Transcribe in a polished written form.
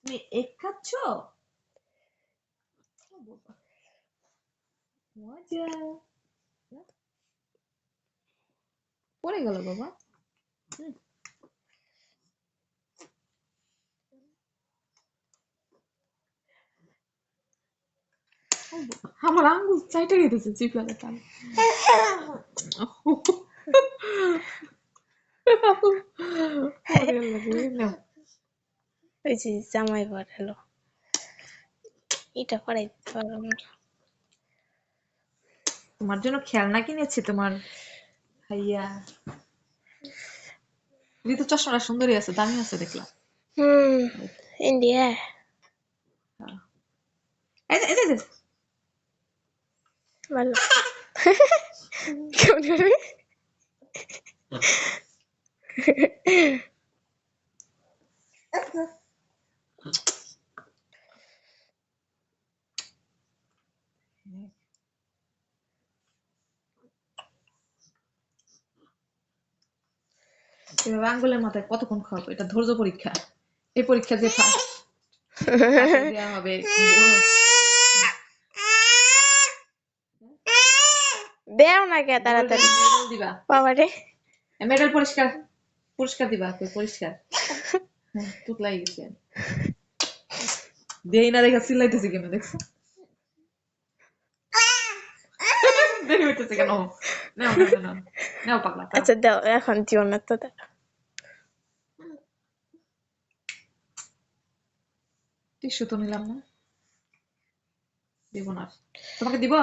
তুমি এক খাচ্ছ? ও বাবা, মজা। পড়ে গেল বাবা। হুম, ও বাবা, আমার আঙ্গুল চাইটা গেছে চিপলাতে টান। পড়ে গেল রে, নাও। ওই যে জামাই পাঠালো, এটা করাই দিতে পারলাম না। তোমার জন্য খেলনা কিনেছি তোমার ভাইয়া। ঋতু চশমাটা সুন্দরই আছে, দামি আছে দেখলাম। ইন্ডিয়া হ্যাঁ। এই যে, এই যে। ভালো। কেমন হবে? এভাবে আঙ্গুলের মাথায় কতক্ষণ খাওয়াবো? এটা ধৈর্য পরীক্ষা। এই পরীক্ষা যে ফার্স্ট দেওয়া হবে। দেও না কে তাড়াতাড়ি মেডেল দিবা, বাবারে। মেডেল পুরস্কার দিবা, কই পরিষ্কার। হ্যাঁ, তুতলাই গেছে। দেই না দেখা চিল্লাইতেছে কেন দেখছো? দেরি হইতেছে কেন? নাও নাও নাও নাও, নাও পাগলা খাও। আচ্ছা দাও, এখন দিও না তো। টিস্যু তো নিলাম না, দিব না। তোমাকে দিব?